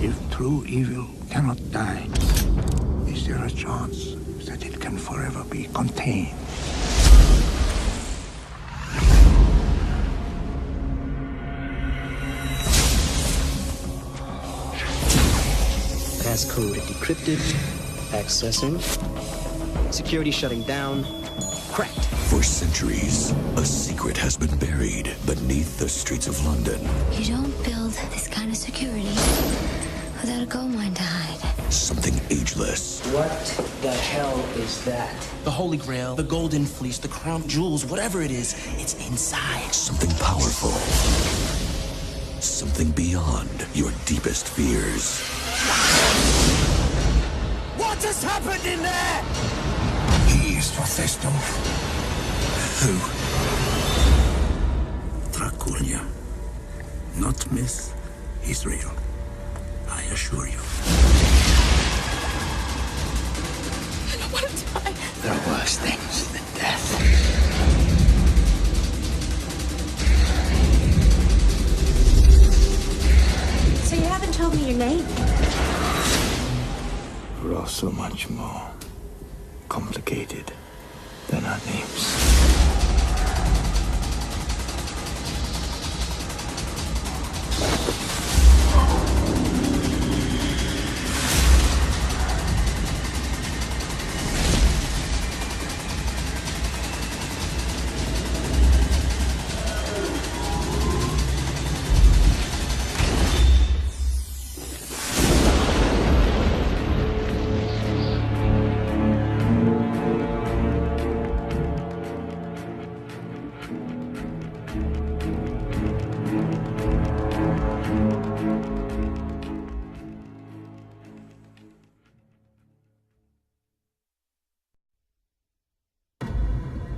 If true evil cannot die, is there a chance that it can forever be contained? Passcode decrypted, accessing, security shutting down, cracked. For centuries, a secret has been buried beneath the streets of London. You don't build this kind of security without a gold mine to hide. Something ageless. What the hell is that? The Holy Grail, the Golden Fleece, the crown jewels, whatever it is, it's inside. Something powerful. Something beyond your deepest fears. What has happened in there? He is Hephaestus. Who? Dracula. Not myth, he's real. I assure you. I don't want to die. There are worse things than death. So you haven't told me your name? We're all so much more complicated than our names.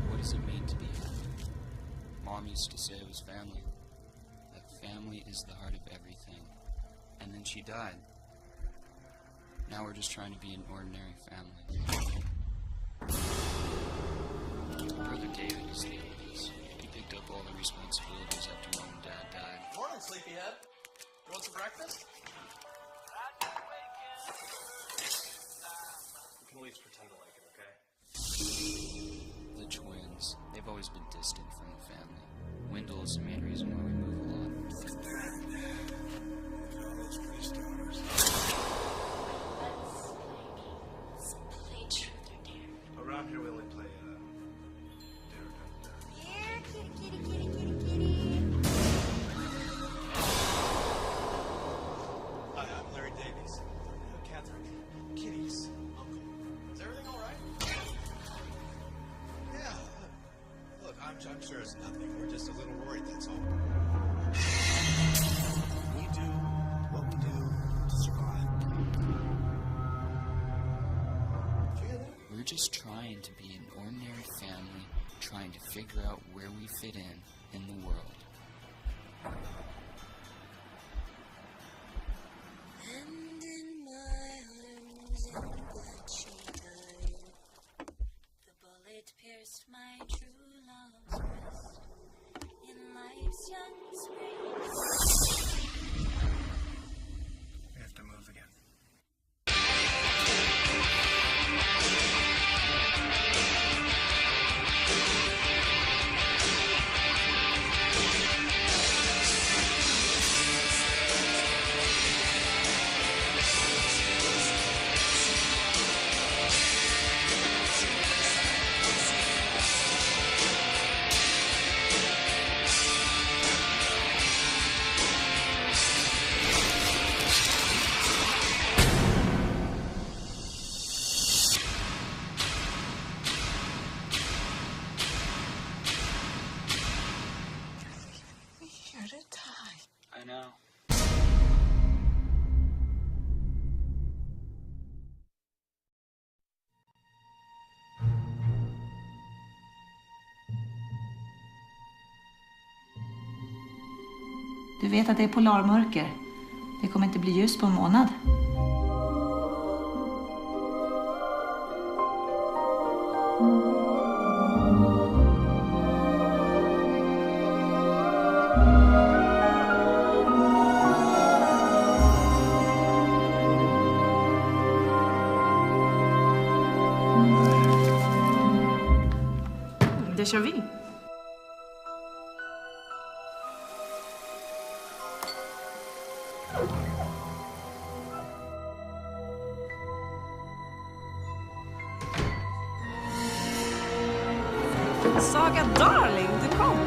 What does it mean to be happy? Mom used to say it was family. That family is the heart of everything. And then she died. Now we're just trying to be an ordinary family. My brother David is the oldest. He picked up all the responsibilities after Mom and Dad died. Morning, sleepyhead. You want some breakfast? You can at least pretend to like it, okay? The twins, they've always been distant from the family. Wendell is the main reason why we move a lot. Around here we only play, Dare Don't Dare. Here, kitty, kitty, kitty, kitty, kitty. Hi, I'm Larry Davies. Catherine. Kitty's uncle. Is everything all right? Yeah. Look, I'm sure it's nothing. We're just a little worried, that's all. We do what we do to survive. Did you hear that? We're just trying to be an ordinary family, trying to figure out where we fit in the world. And in my arms, in blood she died. The bullet pierced my true love's breast. In life's young spring. We have to move again. Here to die. I know. Du vet att det är polarmörker. Det kommer inte bli ljus på en månad. Déjà vu. Saga Darling, du kom!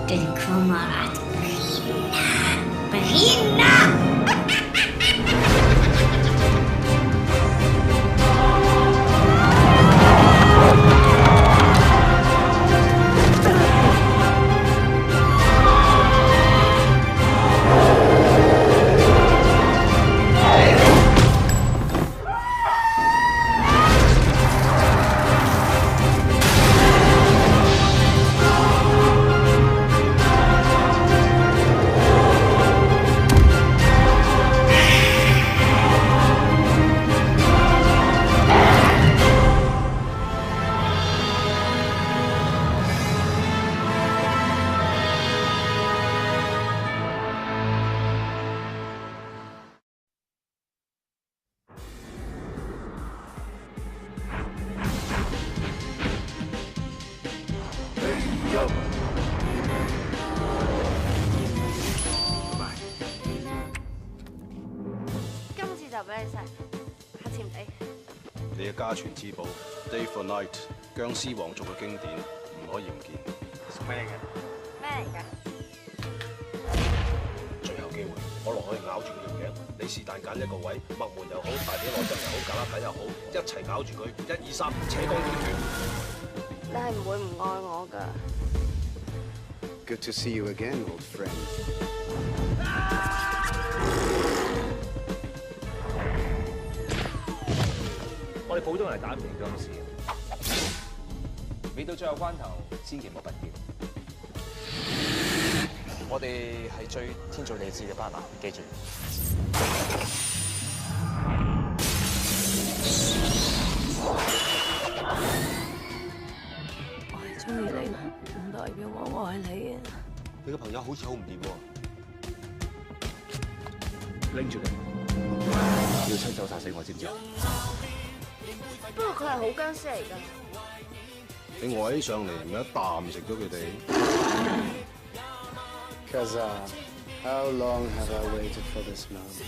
Den kommer att brinna!你嘅家傳之寶《Day for Night》僵屍王族嘅經典，唔可以唔見。送咩嚟嘅？咩嚟㗎？最後機會，可樂可以咬住佢條頸，你是但揀一個位，脈門又好，大髀內側又好，胳肋底又好，一齊咬住佢，1、2、3，扯光斷斷。你係唔會唔愛我㗎 Good to see you again, old friend. 我哋普通人打唔贏僵屍，未到最後關頭，千祈唔好拔劍。我哋係最天造地設嘅班男，記住。我係中意你，唔代表我愛你啊！你個朋友好似好唔掂喎。拎住佢，要親手殺死我，知唔知啊？不過佢係好僵屍嚟㗎。你呆起上嚟，咪一啖食咗佢哋。Kazan, how long have I waited for this moment?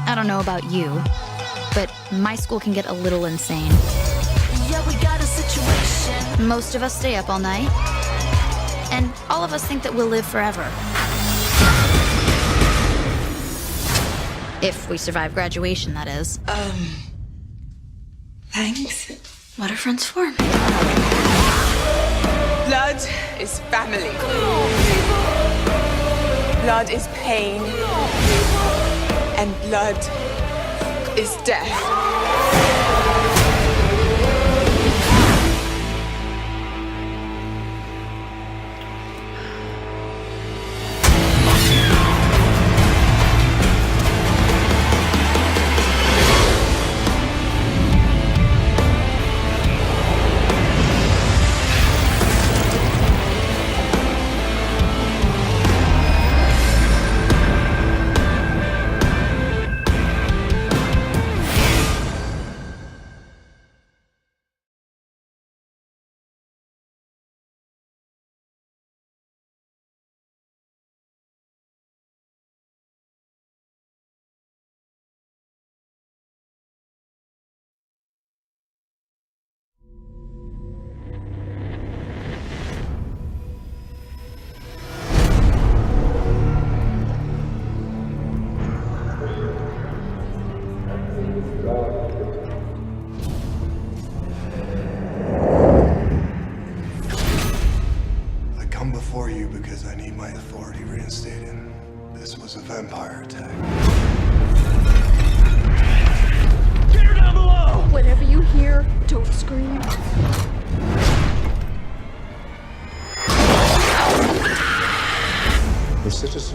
I don't know about you, but my school can get a little insane. Yeah, we got a situation. Most of us stay up all night, and all of us think that we'll live forever. If we survive graduation, that is. Thanks. What are friends for? Blood is family. Blood is pain. And blood is death.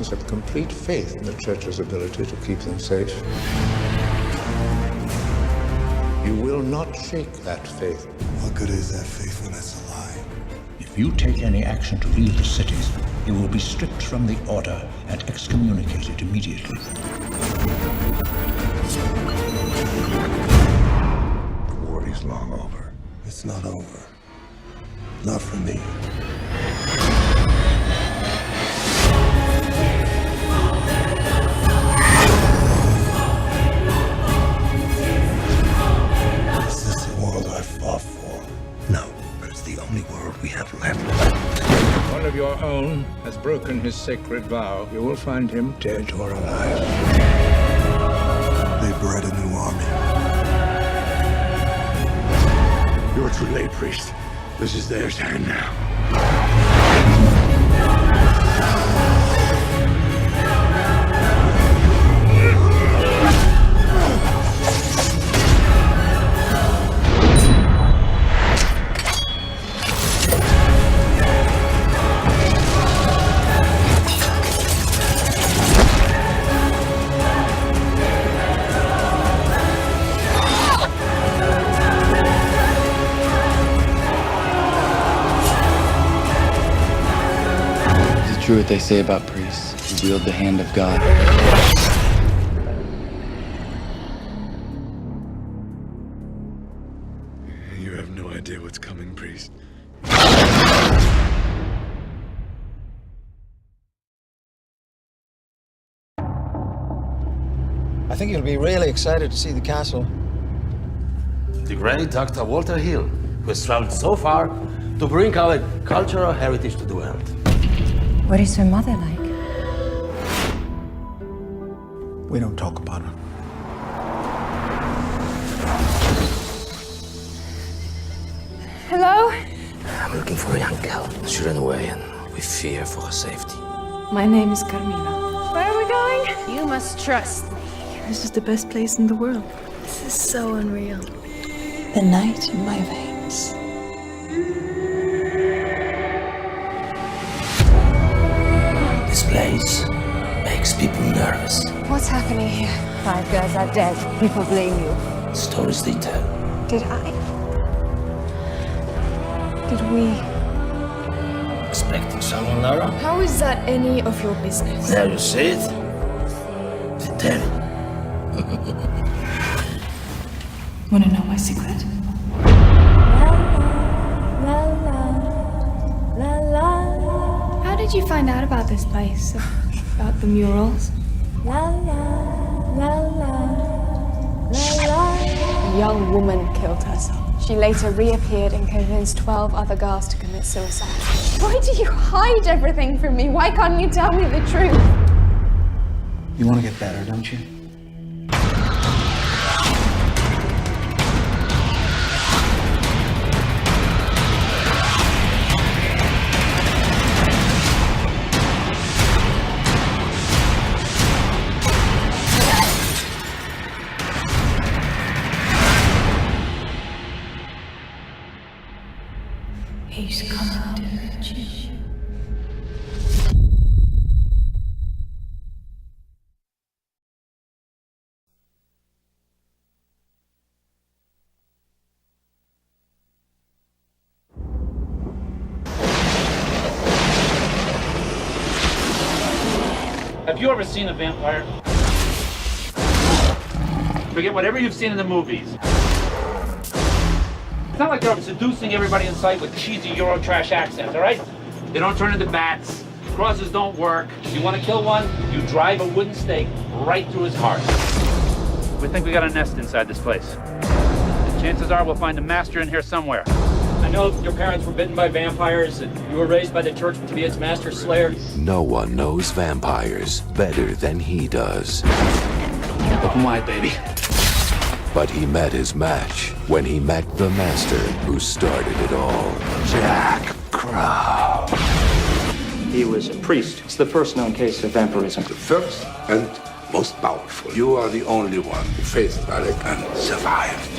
citizens have complete faith in the church's ability to keep them safe. You will not shake that faith. What good is that faith when it's a lie? If you take any action to leave the cities, you will be stripped from the order and excommunicated immediately. The war is long over. It's not over. Not for me. Is this the world I fought for? No, but it's the only world we have left. One of your own has broken his sacred vow. You will find him dead or alive. They bred a new army. You're too late, priest. This is their time now. True what they say about priests who wield the hand of God. You have no idea what's coming, priest. I think you'll be really excited to see the castle. The great Dr. Walter Hill, who has traveled so far to bring our cultural heritage to the world. What is her mother like? We don't talk about her. Hello? I'm looking for a young girl. She ran away and we fear for her safety. My name is Carmina. Where are we going? You must trust me. This is the best place in the world. This is so unreal. The night in my veins. This place makes people nervous. What's happening here? 5 girls are dead. People blame you. Stories they tell. Did I? Did we? Expecting someone, Lara? How is that any of your business? There you see it. They tell it. Wanna know my secret? How did you find out about this place? About the murals? A young woman killed herself. She later reappeared and convinced 12 other girls to commit suicide. Why do you hide everything from me? Why can't you tell me the truth? You want to get better, don't you? He's coming to fetch you. Have you ever seen a vampire? Forget whatever you've seen in the movies. It's not like they're seducing everybody in sight with cheesy Eurotrash accents, all right? They don't turn into bats. Crosses don't work. You want to kill one, you drive a wooden stake right through his heart. We think we got a nest inside this place. The chances are we'll find a master in here somewhere. I know your parents were bitten by vampires and you were raised by the church to be its master slayer. No one knows vampires better than he does. Open wide, baby. But he met his match when he met the master who started it all, Jack Crow. He was a priest. It's the first known case of vampirism. The first and most powerful. You are the only one who faced Alec and survived.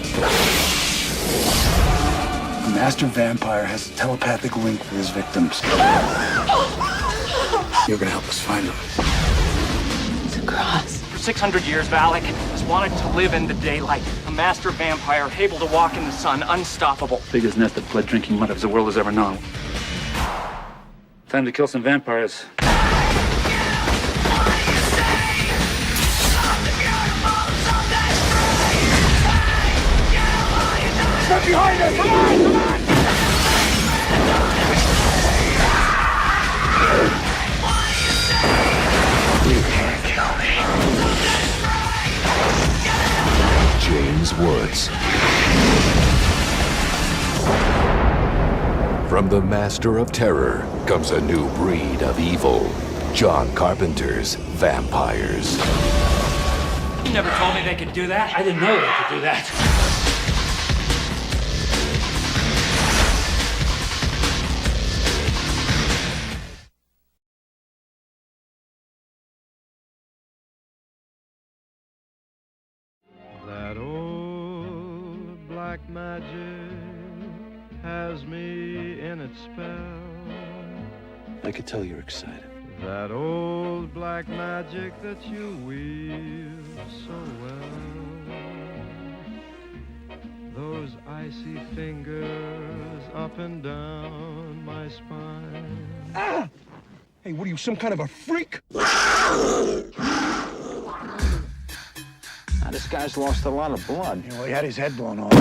A master vampire has a telepathic link with his victims. You're gonna help us find him. Cross. For 600 years, Valak has wanted to live in the daylight. A master vampire, able to walk in the sun, unstoppable. Biggest nest of blood-drinking mud the world has ever known. Time to kill some vampires. Step behind us! Come on! Come on! You can't kill me. James Woods. From the master of terror comes a new breed of evil. John Carpenter's vampires. You never told me they could do that. I didn't know they could do that. That old black magic has me in its spell. I could tell you're excited. That old black magic that you weave so well. Those icy fingers up and down my spine. Ah! Hey, what are you, some kind of a freak? Now, this guy's lost a lot of blood. You know, he had his head blown off.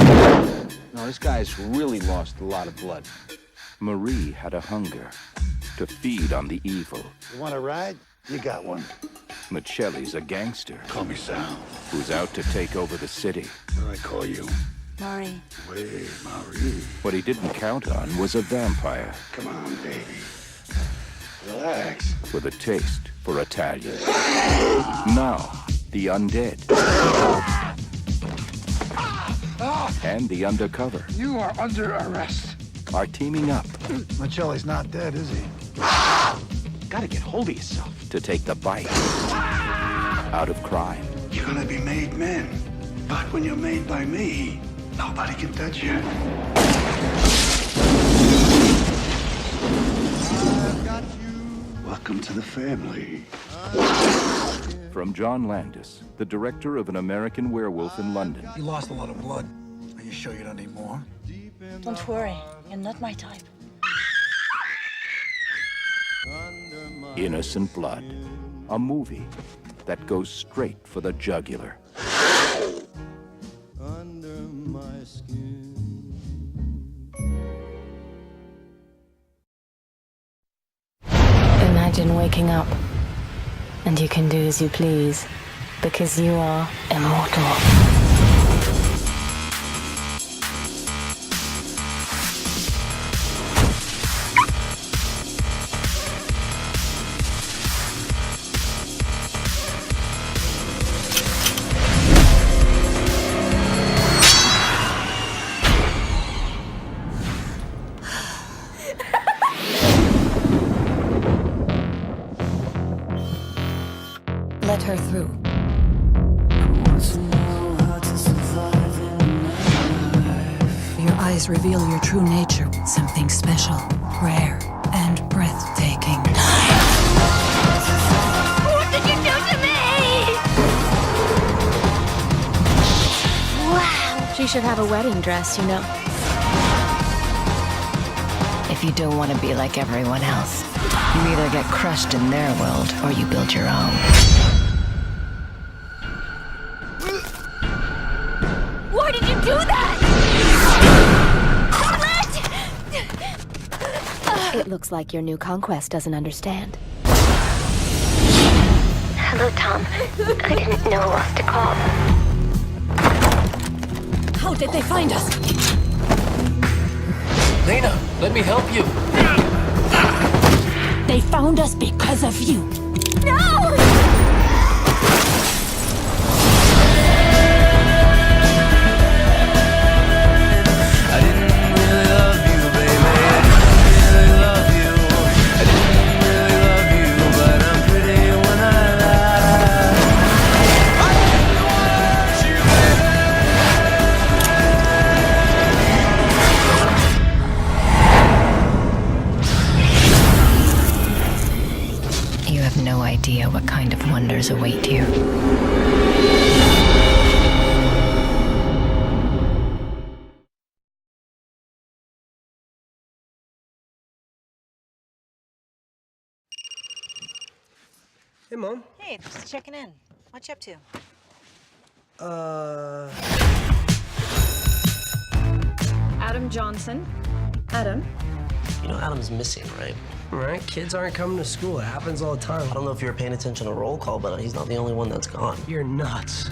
No, this guy's really lost a lot of blood. Marie had a hunger to feed on the evil. You want a ride? You got one. Michelle's a gangster. Call me Sal. Who's out to take over the city. What do I call you? Marie. Wait, Marie. What he didn't count on was a vampire. Come on, baby. Relax. With a taste for Italian. Now, the undead. And the undercover You are under arrest. are teaming up Michelle's not dead, is he? Gotta get hold of yourself. to take the bite out of crime. You're gonna be made men. But when you're made by me, nobody can touch you. Welcome to the family. From John Landis, the director of An American Werewolf in London. You lost a lot of blood. Are you sure you don't need more? Don't worry, you're not my type. Innocent Blood, a movie that goes straight for the jugular. Under my skin. Imagine waking up and you can do as you please because you are immortal. Let her through. Your eyes reveal your true nature. Something special, rare, and breathtaking. What did you do to me? Wow. She should have a wedding dress, you know. If you don't want to be like everyone else, you either get crushed in their world or you build your own. Why did you do that? It looks like your new conquest doesn't understand. Hello, Tom. I didn't know who else to call. How did they find us? Lena, let me help you. They found us because of you. No! You have no idea what kind of wonders await you. Mom. Hey, just checking in. What you up to? Adam Johnson. Adam? You know Adam's missing, right? Right, kids aren't coming to school. It happens all the time. I don't know if you were paying attention to roll call, but he's not the only one that's gone. You're nuts.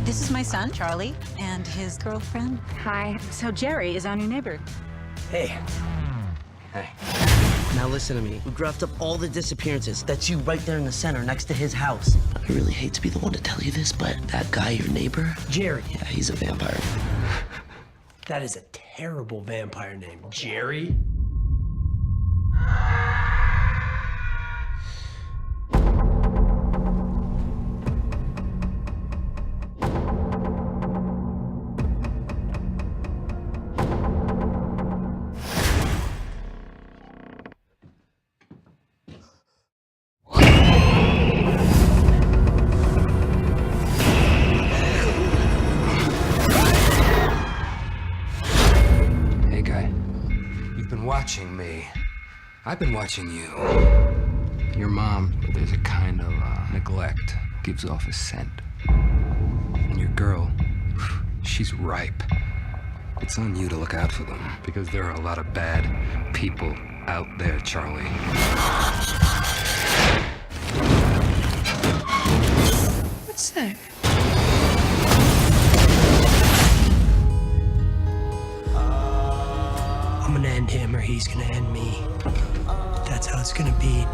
This is my son, Charlie, and his girlfriend. Hi. So Jerry is our new neighbor. Hey. Hey. Now listen to me. We graphed up all the disappearances. That's you right there in the center next to his house. I really hate to be the one to tell you this, but that guy, your neighbor? Jerry. Yeah, he's a vampire. That is a terrible vampire name. Jerry? Watching me. I've been watching you. Your mom, there's a kind of neglect, gives off a scent. And your girl, she's ripe. It's on you to look out for them, because there are a lot of bad people out there, Charlie. What's that? I'm gonna end him or he's gonna end me. That's how it's gonna be.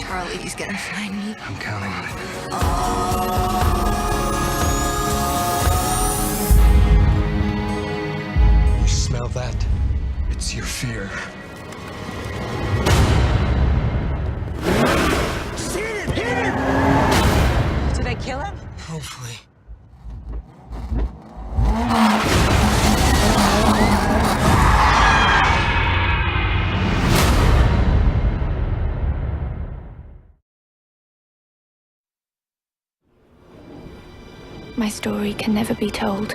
Charlie's gonna find me. I'm counting on it. You smell that? It's your fear. Did I kill him? Hopefully. My story can never be told.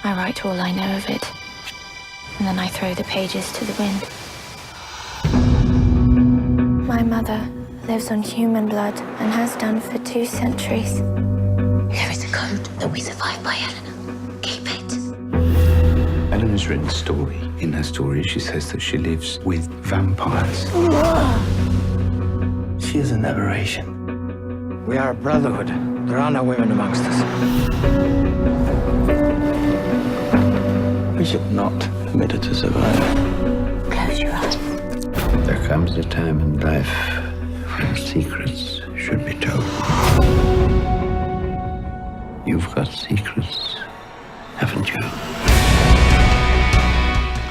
I write all I know of it, and then I throw the pages to the wind. My mother lives on human blood and has done for 2 centuries. There is a code that we survived by Eleanor. Keep it. Eleanor's written a story. In her story, she says that she lives with vampires. She is an aberration. We are a brotherhood. There are no women amongst us. We should not permit her to survive. Close your eyes. There comes a time in life when secrets should be told. You've got secrets, haven't you?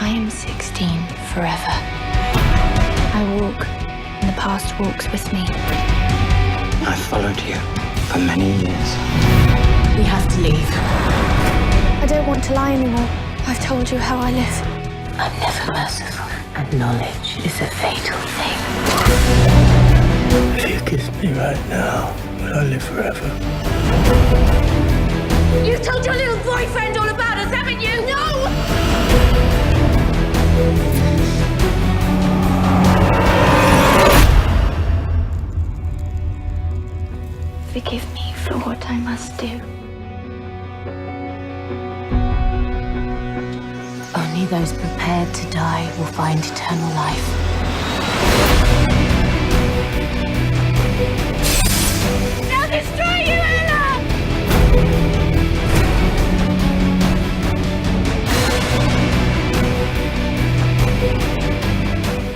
I am 16 forever. I walk, and the past walks with me. I followed you for many years. We have to leave. I don't want to lie anymore. I've told you how I live. I'm never merciful, and knowledge is a fatal thing. If you kiss me right now, will I live forever? You told your little boyfriend all about us, haven't you? No! Forgive me for what I must do. Only those prepared to die will find eternal life. They'll destroy you, Ella!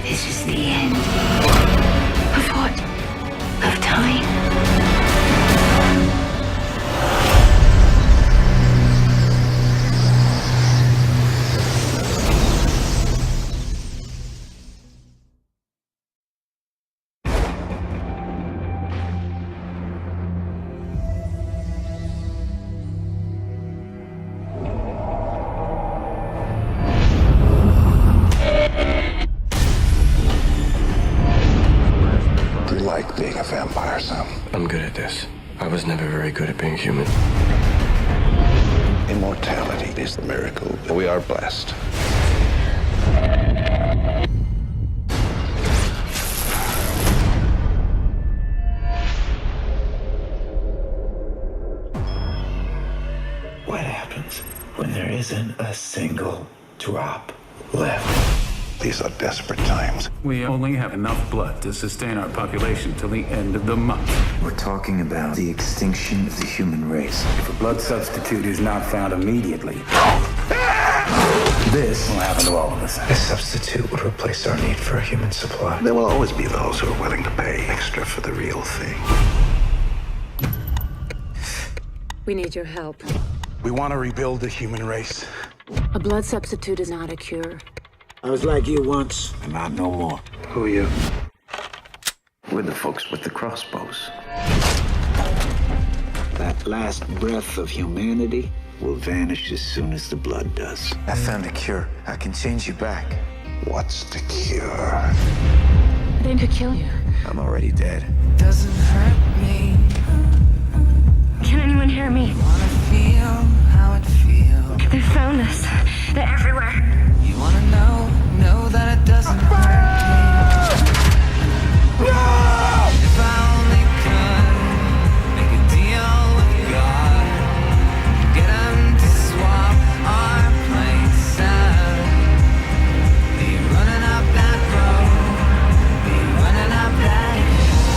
This is the end. Of what? Of time? Like being a vampire, Sam. I'm good at this. I was never very good at being human. In immortality is the miracle. We are blessed. What happens when there isn't a single drop left? These are desperate times. We only have enough blood to sustain our population till the end of the month. We're talking about the extinction of the human race. If a blood substitute is not found immediately, this will happen to all of us. A substitute would replace our need for a human supply. There will always be those who are willing to pay extra for the real thing. We need your help. We want to rebuild the human race. A blood substitute is not a cure. I was like you once, and not no more. Who are you? We're the folks with the crossbows. That last breath of humanity will vanish as soon as the blood does. I found a cure. I can change you back. What's the cure? They could kill you. I'm already dead. Doesn't hurt me. Can anyone hear me? Wanna feel how it feels. They found us. They're everywhere. You wanna know that it doesn't hurt me. If I only could make a deal with God, get him to swap our places out. Be running up that road, be running up that hill.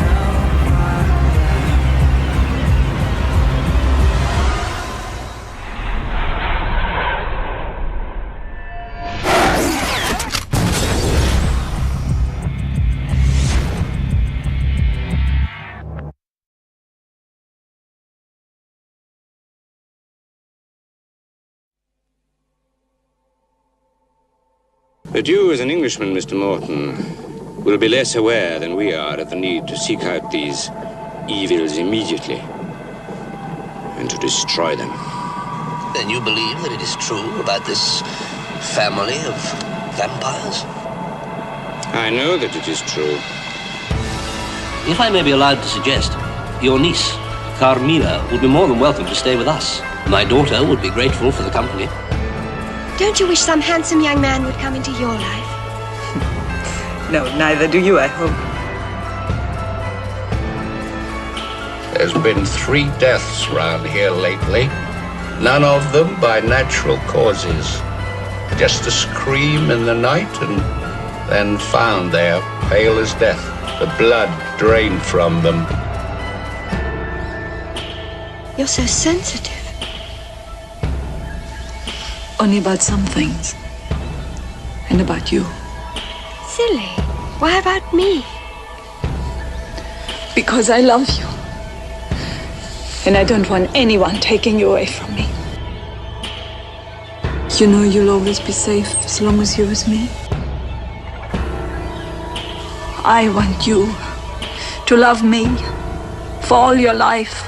No problem. But you, as an Englishman, Mr. Morton, will be less aware than we are of the need to seek out these evils immediately and to destroy them. Then you believe that it is true about this family of vampires? I know that it is true. If I may be allowed to suggest, your niece, Carmilla, would be more than welcome to stay with us. My daughter would be grateful for the company. Don't you wish some handsome young man would come into your life? No, neither do you, I hope. There's been 3 deaths round here lately. None of them by natural causes. Just a scream in the night and then found there, pale as death. The blood drained from them. You're so sensitive. Only about some things. And about you. Silly. Why about me? Because I love you. And I don't want anyone taking you away from me. You know you'll always be safe as long as you're with me. I want you to love me for all your life.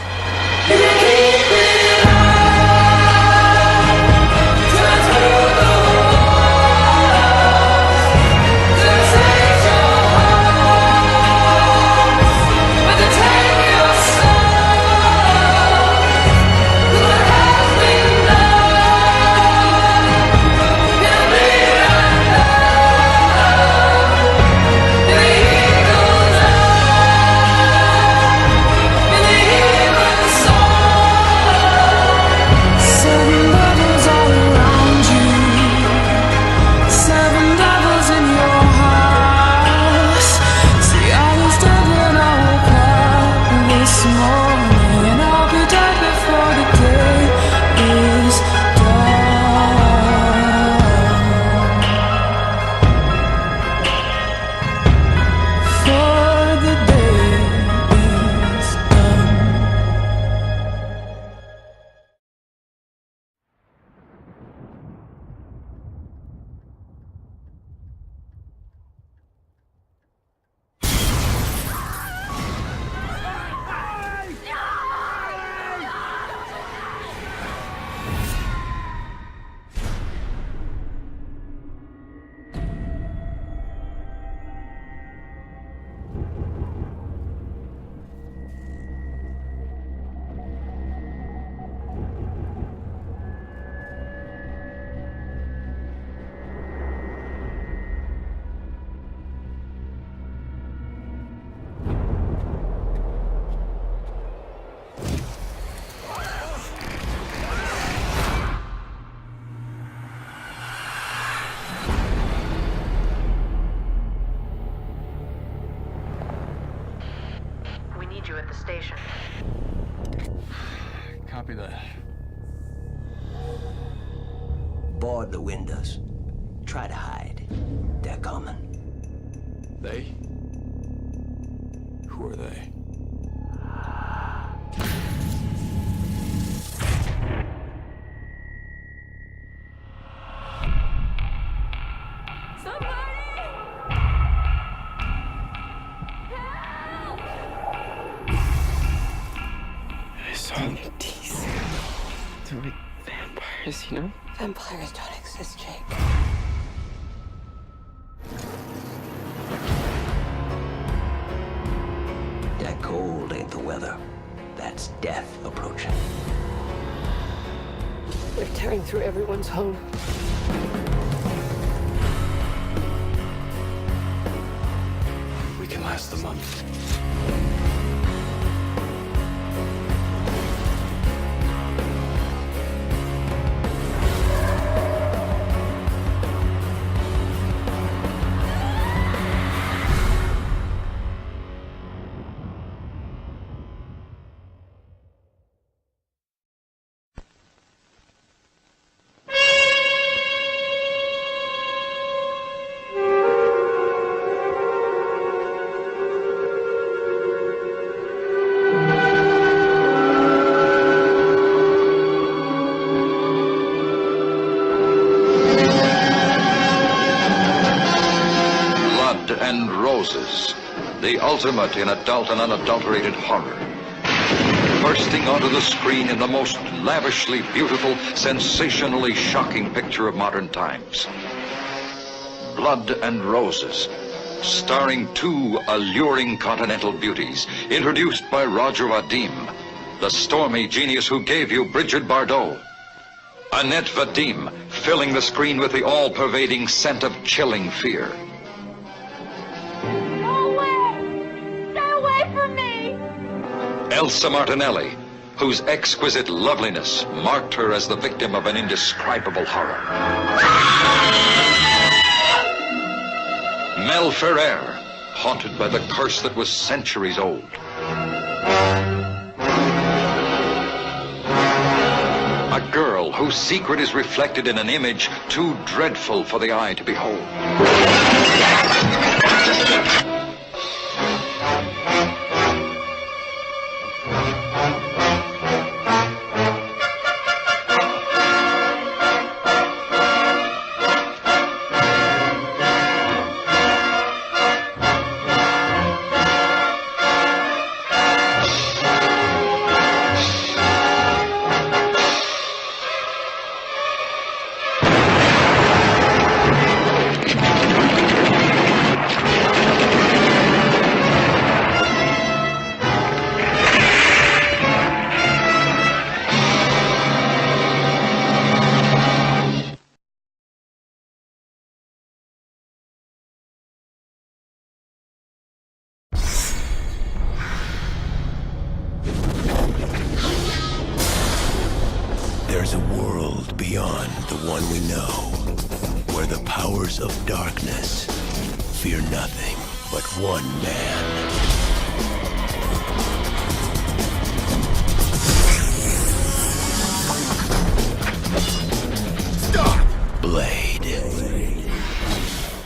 out the windows. Try to hide. They're coming. They? Who are they? They're like vampires, you know? Vampires don't exist, Jake. That cold ain't the weather. That's death approaching. They're tearing through everyone's home. We can last the month. The ultimate in adult and unadulterated horror. Bursting onto the screen in the most lavishly beautiful, sensationally shocking picture of modern times. Blood and Roses, starring two alluring continental beauties, introduced by Roger Vadim, the stormy genius who gave you Bridget Bardot. Annette Vadim, filling the screen with the all-pervading scent of chilling fear. Elsa Martinelli, whose exquisite loveliness marked her as the victim of an indescribable horror. Mel Ferrer, haunted by the curse that was centuries old. A girl whose secret is reflected in an image too dreadful for the eye to behold. There's a world beyond the one we know, where the powers of darkness fear nothing but one man. Stop! Blade.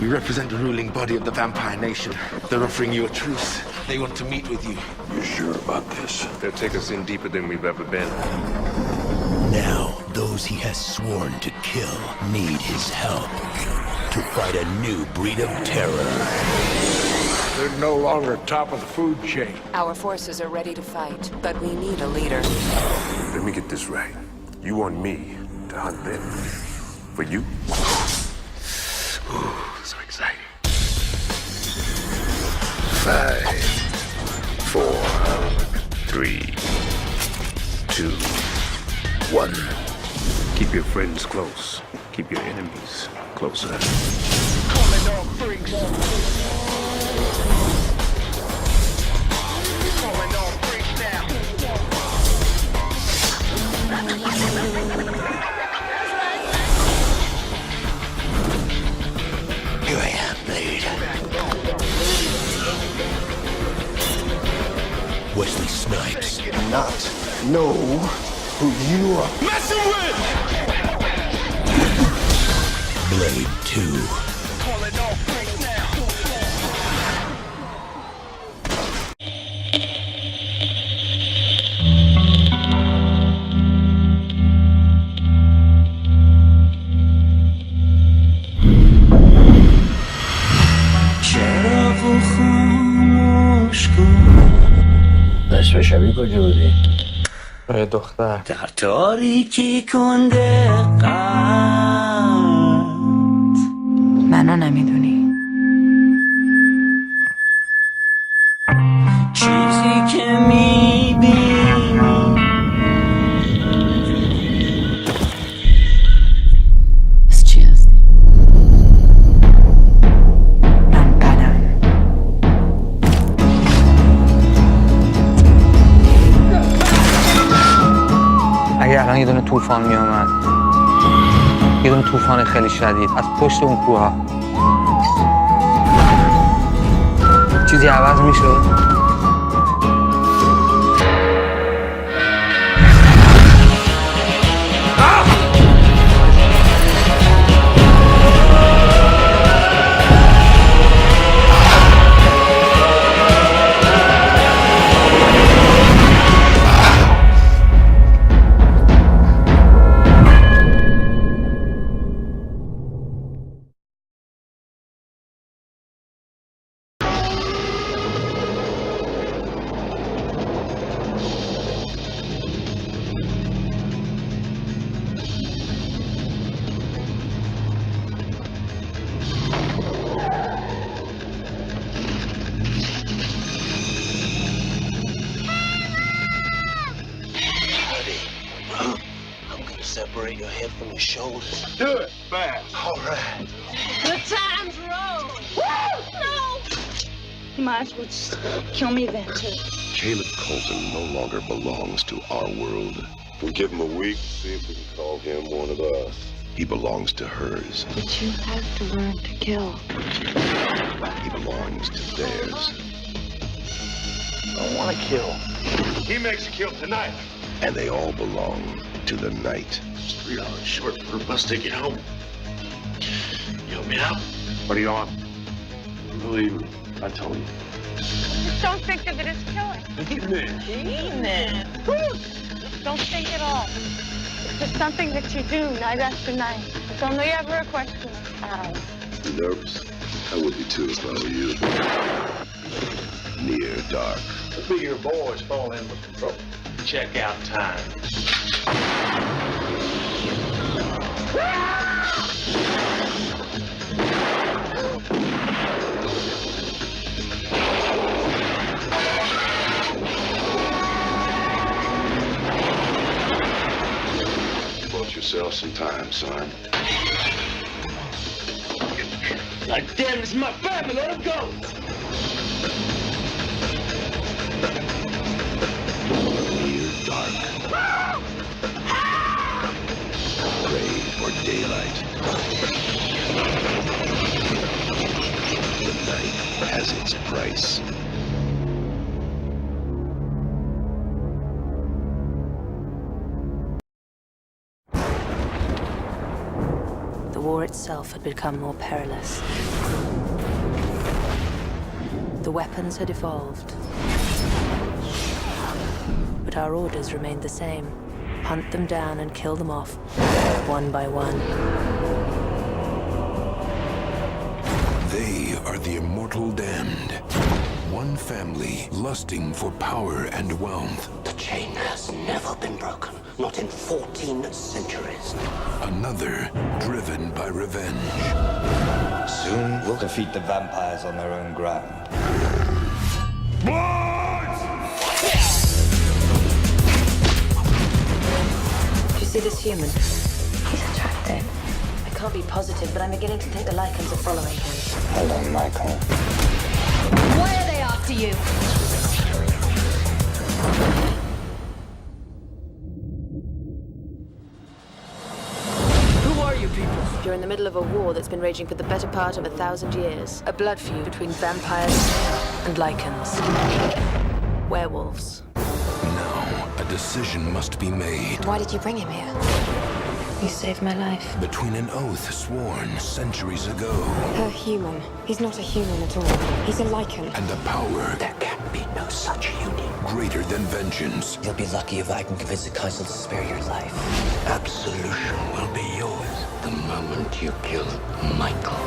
We represent the ruling body of the vampire nation. They're offering you a truce. They want to meet with you. You sure about this? They'll take us in deeper than we've ever been. Now, those he has sworn to kill need his help to fight a new breed of terror. They're no longer top of the food chain. Our forces are ready to fight, but we need a leader. Let me get this right. You want me to hunt them. For you? Ooh, so exciting. 5, 4, 3, 2, 1. Keep your friends close. Keep your enemies closer. Coming on, freaks. Coming on, freaks now. Here I am, Blade. Wesley Snipes. Not know who you are. Messing with! Raid 2. نصف شبی کجا بودی؟ دختر در تاریکی کنده قلب منو نمیدونی. چیزی که میبینی پس چی هستی؟ من بدم. اگه الان یه دونه طوفان میامد، یه دونه طوفان خیلی شدید از پشت اون کوه ها، چیزی عوض میشد؟ Separate your head from your shoulders. Do it fast. All right. The time's rolled. No! You might as well just kill me then, too. Caleb Colton no longer belongs to our world. We'll give him a week, see if we can call him one of us. He belongs to hers. But you have to learn to kill. He belongs to theirs. I don't want to kill. He makes a kill tonight. And they all belong to the night. It's $3 short for a bus ticket home. You help me out? What are you on? Believe me, I told you. Just don't think of it as killing. Amen. Don't think at all. It's just something that you do night after night. It's only ever a question of how. You nervous? I would be too if I were you. Near dark. Could be your boys falling in with control. Check out time. You bought yourself some time, son. God damn, it's my family. Let him go. Near dark. Pray for daylight. The night has its price. The war itself had become more perilous. The weapons had evolved. But our orders remained the same. Hunt them down and kill them off, one by one. They are the immortal damned. One family lusting for power and wealth. The chain has never been broken, not in 14 centuries. Another driven by revenge. Soon we'll defeat the vampires on their own ground. Do you see this human? He's attractive. I can't be positive, but I'm beginning to think the Lycans are following him. Hello, Michael. Why are they after you? Who are you people? You're in the middle of a war that's been raging for the better part of 1,000 years. A blood feud between vampires and Lycans. Werewolves. Now, a decision must be made. Why did you bring him here? You saved my life. Between an oath sworn centuries ago Her human. He's not a human at all. He's a Lycan. and the power There can be no such union. greater than vengeance. You'll be lucky if I can convince the council to spare your life. Absolution will be yours the moment you kill Michael.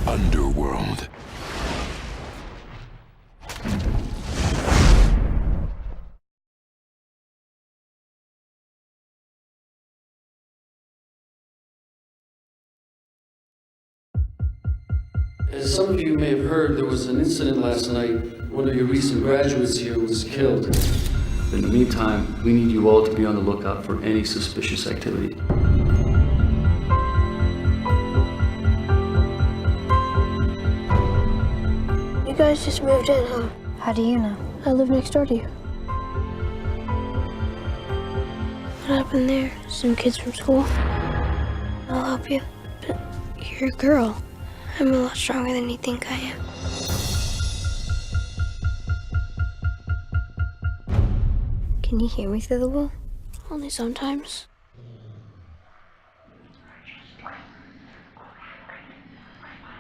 Underworld. As some of you may have heard, there was an incident last night. One of your recent graduates here was killed. In the meantime, we need you all to be on the lookout for any suspicious activity. You guys just moved in, huh? How do you know? I live next door to you. What happened there? Some kids from school? I'll help you. But you're a girl. I'm a lot stronger than you think I am. Can you hear me through the wall? Only sometimes.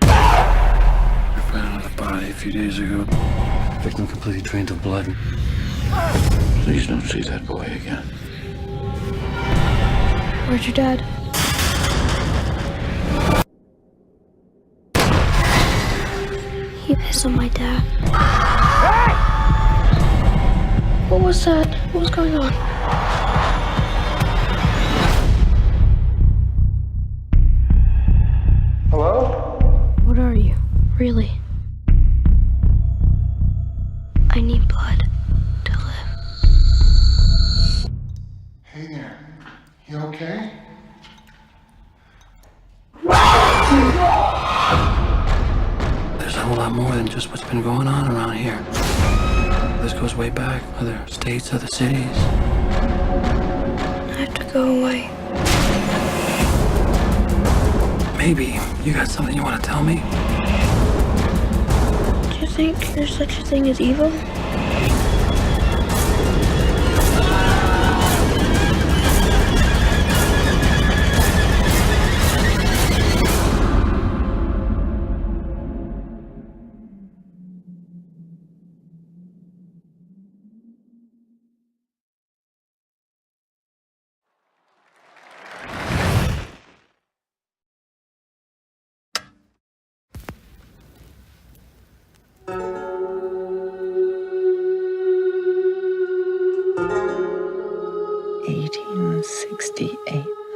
I found another body a few days ago. Victim completely drained of blood. Please don't see that boy again. Where's your dad? He pissed on my dad. What was that? What was going on? Hello? What are you? Really? I need blood to live. Hey there. You okay? There's a whole lot more than just what's been going on around here. This goes way back. Other states, other cities. I have to go away. Maybe you got something you want to tell me? Do you think there's such a thing as evil?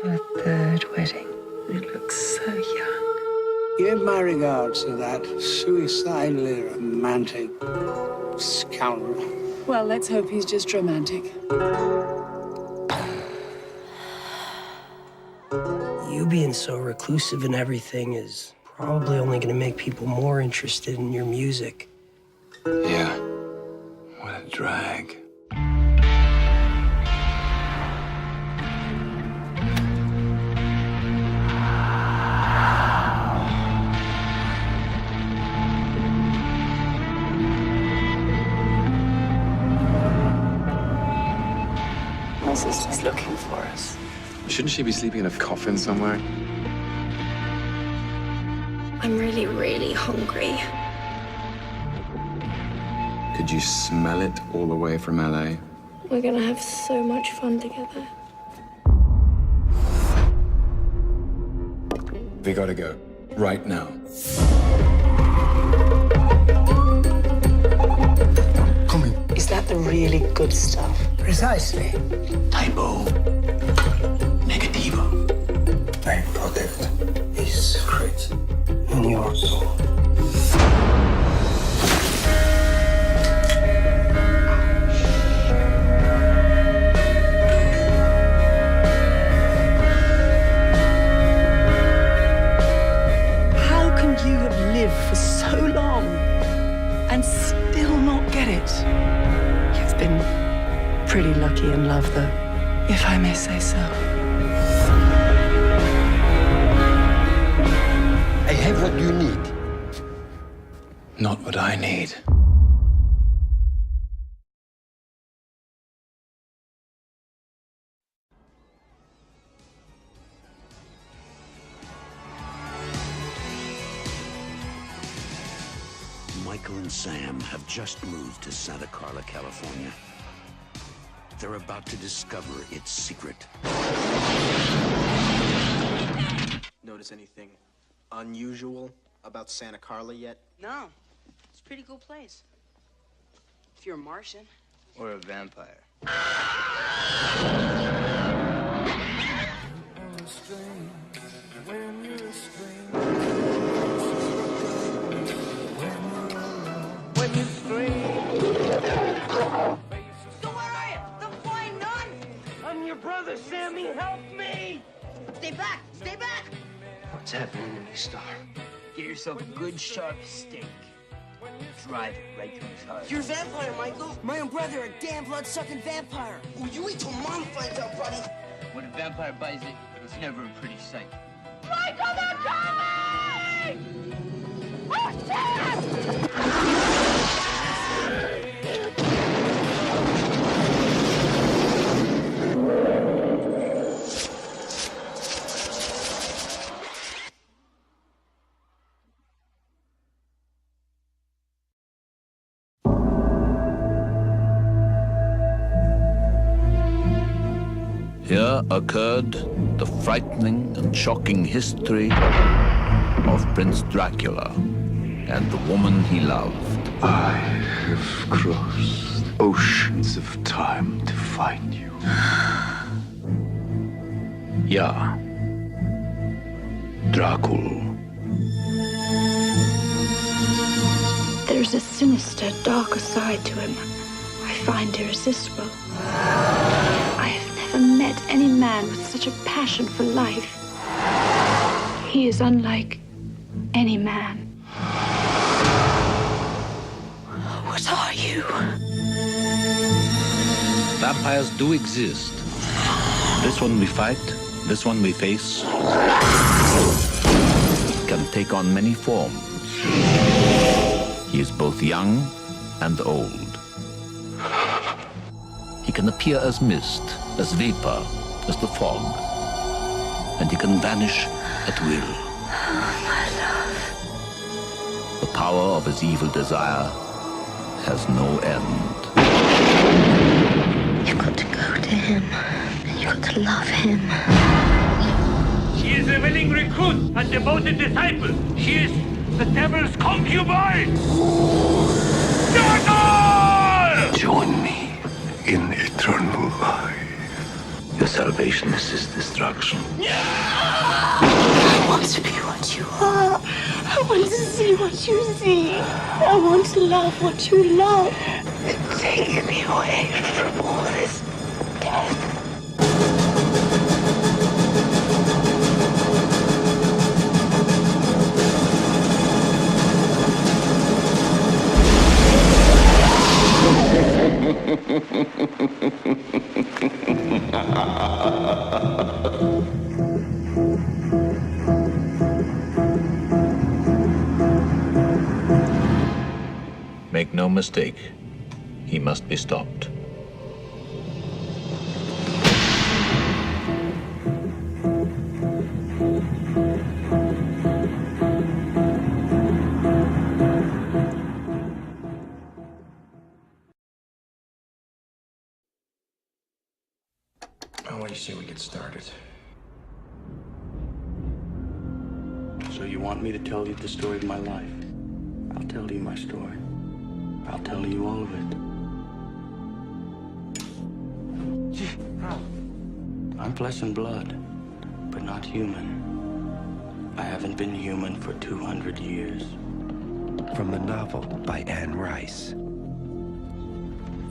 Our third wedding. You look so young. Give my regards to that suicidally romantic scoundrel. Well, let's hope he's just romantic. You being so reclusive and everything is probably only going to make people more interested in your music. Yeah. What a drag. My sister's looking for us. Shouldn't she be sleeping in a coffin somewhere? I'm really, really hungry. Could you smell it all the way from LA? We're gonna have so much fun together. We gotta go. Right now. Is that the really good stuff? Precisely. Typo negativo. I protect his secret in your soul. brother, if I may say so. I have what you need. Not what I need. Michael and Sam have just moved to Santa Carla, California. They're about to discover its secret. Notice anything unusual about Santa Carla yet? No. It's a pretty cool place. If you're a Martian. Or a vampire. When you scream. So where are you? The flying nun? I'm your brother, Sammy. Help me! Stay back! Stay back! What's happening to me, Star? Get yourself a good sharp steak. Drive it right through his heart. You're a vampire, Michael. My own brother, a damn blood-sucking vampire. Oh, you wait till Mom finds out, buddy. When a vampire buys it, it's never a pretty sight. Michael, they're coming! Oh, shit! Here occurred the frightening and shocking history of Prince Dracula and the woman he loved. I have crossed oceans of time to find you. Ja, Dracul. There's a sinister, darker side to him I find irresistible. I have never met any man with such a passion for life. He is unlike any man. What are you? Vampires do exist. This one we fight, this one we face. It can take on many forms. He is both young and old. He can appear as mist, as vapor, as the fog. And he can vanish at will. My love. The power of his evil desire has no end. You've got to go to him. And you've got to love him. She is a willing recruit and devoted disciple. She is the devil's concubine. Dragon! Join me in eternal life. Your salvation is his destruction. I want to be what you are. I want to see what you see. I want to love what you love. Take me away from all this death. Make no mistake, he must be stopped. What do you say we get started? So you want me to tell you the story of my life? I'll tell you my story. I'll tell you all of it. I'm flesh and blood, but not human. I haven't been human for 200 years. From the novel by Anne Rice.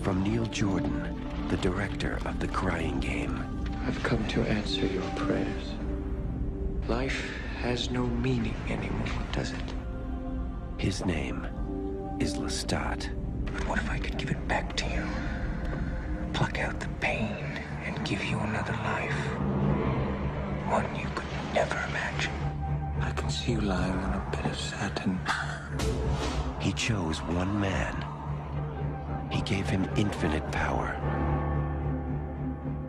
From Neil Jordan, the director of The Crying Game. I've come to answer your prayers. Life has no meaning anymore, does it? His name is Lestat. What if I could give it back to you? Pluck out the pain give you another life. One you could never imagine. I can see you lying on a bed of satin. He chose one man. He gave him infinite power,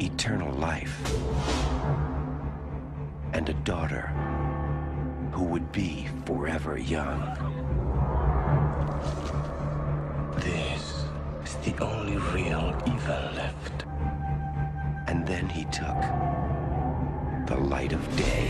eternal life, and a daughter who would be forever young. This is the only real evil left. And then he took the light of day.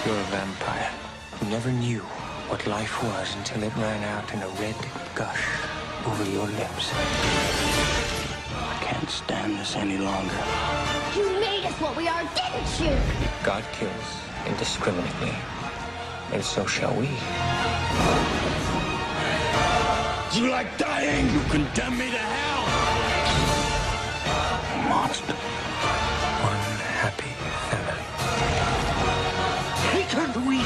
You're a vampire who never knew what life was until it ran out in a red gush over your lips. I can't stand this any longer. You made us what we are, didn't you? God kills indiscriminately, and so shall we. You like dying? You condemn me to hell! Monster. One happy family. Take her, Louis.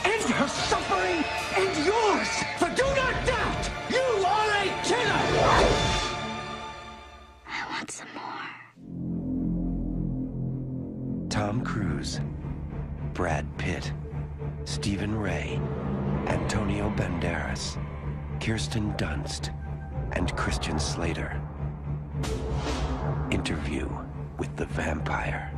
End her suffering and yours. For do not doubt, you are a killer. I want some more. Tom Cruise, Brad Pitt, Stephen Ray, Antonio Banderas, Kirsten Dunst, and Christian Slater. Interview with the Vampire.